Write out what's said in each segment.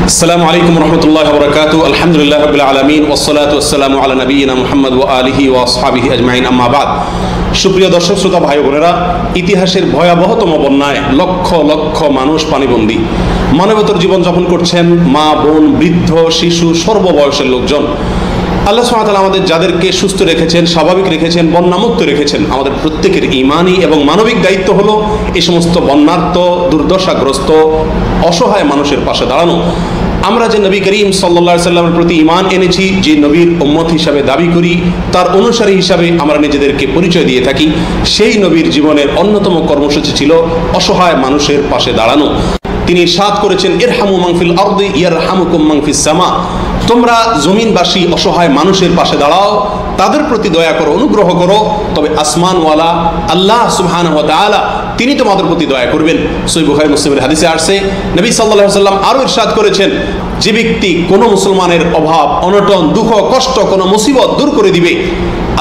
আসসালামু আলাইকুম রহমতুল্লাহ বরকাতু। আলহামদুলিল্লাহ রাব্বিল আলামিন ওয়াসসালাতু ওয়াসসালামু আলা নবিয়িনা মুহাম্মদ ওয়া আলিহি ওয়া আসহাবিহি আজমাইন, আম্মা বাদ। সুপ্রিয় দর্শক শ্রোতা ভাই বোনেরা, ইতিহাসের ভয়াবহতম বন্যায় লক্ষ লক্ষ মানুষ পানিবন্দী, মানবেতর জীবনযাপন করছেন মা, বোন, বৃদ্ধ, শিশু, সর্ববয়সের লোকজন। আল্লাহ সুবহানাহু ওয়া তাআলা আমাদের যাদেরকে সুস্থ রেখেছেন, স্বাভাবিক রেখেছেন, বন্যামুক্ত রেখেছেন, আমাদের প্রত্যেকের ঈমানি এবং মানবিক দায়িত্ব হলো এই সমস্ত বন্যার্ত, দুর্দশাগ্রস্ত, অসহায় মানুষের পাশে দাঁড়ানো। আমরা যে নবী করিম সাল্লাল্লাহু আলাইহি সাল্লামের প্রতি ঈমান এনেছি, যে নবীর উম্মত হিসাবে দাবি করি, তার অনুসারী হিসাবে আমরা নিজেদেরকে পরিচয় দিয়ে থাকি, সেই নবীর জীবনের অন্যতম কর্মসূচি ছিল অসহায় মানুষের পাশে দাঁড়ানো। তিনি ইরশাদ করেছেন, ইরহামু মান ফিল আরদি ইয়ারহামুকুম মান ফিস সামা। তোমরা জমিনবাসী অসহায় মানুষের পাশে দাঁড়াও, তাদের প্রতি দয়া করো, অনুগ্রহ করো, তবে আসমানওয়ালা আল্লাহ সুবহানাহু ওয়া তাআলা তিনি তোমাদের প্রতি দয়া করবেন। সহিহ বুখারী মুসলিমের হাদিসে আসছে, নবী সাল্লাল্লাহু আলাইহি সাল্লাম আরো ইরশাদ করেছেন, যে ব্যক্তি কোনো মুসলমানের অভাব, অনটন, দুঃখ, কষ্ট, কোনো মুসিবত দূর করে দিবে,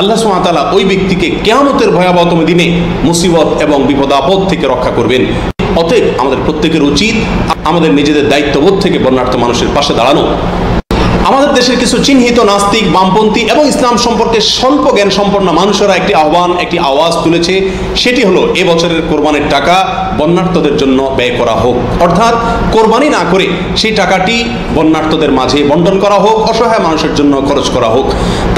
আল্লাহ সুবহানাহু ওয়া তাআলা ওই ব্যক্তিকে কিয়ামতের ভয়াবহতম দিনে মুসিবত এবং বিপদ আপদ থেকে রক্ষা করবেন। অতএব আমাদের প্রত্যেকের উচিত আমাদের নিজেদের দায়িত্ববোধ থেকে বন্যার্ত মানুষের পাশে দাঁড়ানো। আমাদের দেশের কিছু চিহ্নিত নাস্তিক, বামপন্থী এবং ইসলাম সম্পর্কে স্বল্প জ্ঞান সম্পন্ন মানুষেরা একটি আহ্বান, একটি আওয়াজ তুলেছে। সেটি হলো, এবছরের কোরবানির টাকা বন্যার্তদের জন্য ব্যয় করা হোক, অর্থাৎ কোরবানি না করে সেই টাকাটি বন্যার্তদের মাঝে বন্টন করা হোক, অসহায় মানুষের জন্য খরচ করা হোক।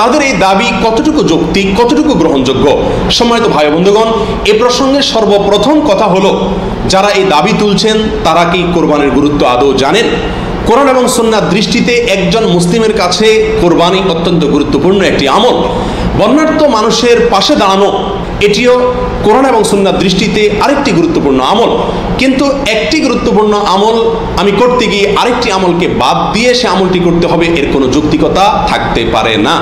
তাদের এই দাবি কতটুকু যৌক্তিক, কতটুকু গ্রহণযোগ্য? সম্মানিত ভাই বন্ধুগণ, এ প্রসঙ্গে সর্বপ্রথম কথা হলো, যারা এই দাবি তুলছেন তারা কি কোরবানির গুরুত্ব আদৌ জানেন? কোরআন এবং সুন্নাহর দৃষ্টিতে একজন মুসলিমের কাছে কোরবানি অত্যন্ত গুরুত্বপূর্ণ একটি আমল। বন্যার্ত মানুষের পাশে দাঁড়ানো এটিও কোরআন এবং সুন্নাহর দৃষ্টিতে আরেকটি গুরুত্বপূর্ণ আমল। কিন্তু একটি গুরুত্বপূর্ণ আমল আমি করতে গিয়ে আরেকটি আমলকে বাদ দিয়ে সে আমলটি করতে হবে, এর কোনো যৌক্তিকতা থাকতে পারে না।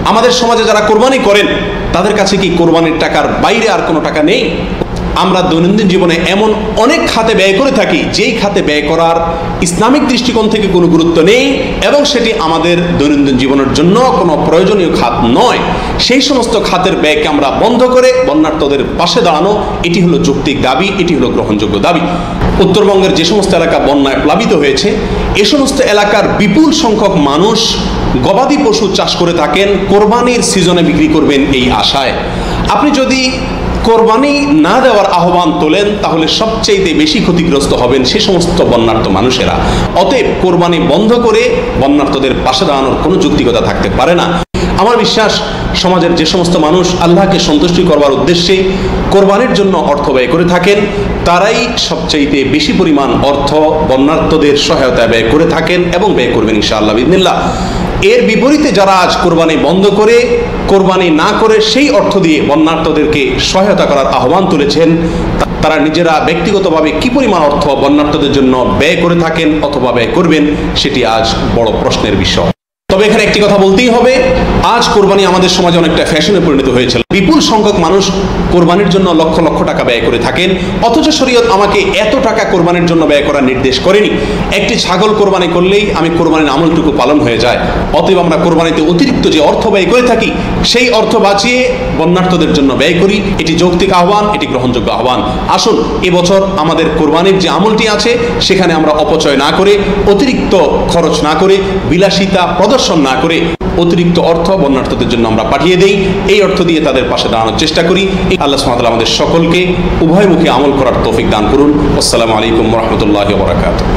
আমাদের সমাজে যারা কোরবানি করেন তাদের কাছে কি কোরবানির টাকার বাইরে আর কোনো টাকা নেই? আমরা দৈনন্দিন জীবনে এমন অনেক খাতে ব্যয় করে থাকি, যেই খাতে ব্যয় করার ইসলামিক দৃষ্টিকোণ থেকে কোনো গুরুত্ব নেই এবং সেটি আমাদের দৈনন্দিন জীবনের জন্য কোনো প্রয়োজনীয় খাত নয়। সেই সমস্ত খাতের ব্যয়কে আমরা বন্ধ করে বন্যার্তদের পাশে দাঁড়ানো, এটি হলো যৌক্তিক দাবি, এটি হলো গ্রহণযোগ্য দাবি। উত্তরবঙ্গের যে সমস্ত এলাকা বন্যায় প্লাবিত হয়েছে, এ সমস্ত এলাকার বিপুল সংখ্যক মানুষ গবাদি পশু চাষ করে থাকেন, কোরবানির সিজনে বিক্রি করবেন এই আশায়। আপনি যদি কোরবানি না দেওয়ার আহ্বান তোলেন, তাহলে সবচেয়ে বেশি ক্ষতিগ্রস্ত হবেন সে সমস্ত বন্যার্ত মানুষেরা। অতএব কোরবানি বন্ধ করে বন্যার্তদের পাশে দাঁড়ানোর কোনো যৌক্তিকতা থাকতে পারে না। আমার বিশ্বাস, সমাজের যে সমস্ত মানুষ আল্লাহকে সন্তুষ্টি করবার উদ্দেশ্যে কোরবানির জন্য অর্থ ব্যয় করে থাকেন, তারাই সবচাইতে বেশি পরিমাণ অর্থ বন্যার্তদের সহায়তায় ব্যয় করে থাকেন এবং ব্যয় করবেন ইনশাআল্লাহ বিইذনিল্লাহ। এর বিপরীতে যারা আজ কোরবানি বন্ধ করে, কোরবানি না করে সেই অর্থ দিয়ে বন্যার্তদেরকে সহায়তা করার আহ্বান তুলেছেন, তারা নিজেরা ব্যক্তিগতভাবে কি পরিমাণ অর্থ বন্যার্তদের জন্য ব্যয় করে থাকেন অথবা ব্যয় করবেন, সেটি আজ বড় প্রশ্নের বিষয়। তবে এখানে একটি কথা বলতেই হবে, আজ কোরবানি আমাদের সমাজে অনেকটা ফ্যাশনে পরিণত হয়েছিল। বিপুল সংখ্যক মানুষ কোরবানির জন্য লক্ষ লক্ষ টাকা ব্যয় করে থাকেন, অথচ শরীয়ত আমাকে এত টাকা কোরবানির জন্য ব্যয় করার নির্দেশ করেনি। একটি ছাগল কোরবানি করলেই আমি কোরবানির আমলটুকু পালন হয়ে যায়। অতএব আমরা কোরবানিতে অতিরিক্ত যে অর্থ ব্যয় করে থাকি, সেই অর্থ বাঁচিয়ে বন্যার্তদের জন্য ব্যয় করি। এটি যৌক্তিক আহ্বান, এটি গ্রহণযোগ্য আহ্বান। আসুন এবছর আমাদের কোরবানির যে আমলটি আছে, সেখানে আমরা অপচয় না করে, অতিরিক্ত খরচ না করে, বিলাসিতা প্রদর্শন না করে অতিরিক্ত অর্থ বন্যার্তদের জন্য আমরা পাঠিয়ে দেই। এই অর্থ দিয়ে তাদের পাশে দাঁড়ানোর চেষ্টা করি। আল্লাহ সুবহানাহু ওয়া তাআলা আমাদের সকলকে উভয়মুখী আমল করার তৌফিক দান করুন। আসসালামু আলাইকুম ওয়া রাহমাতুল্লাহি ওয়া বারাকাতুহু।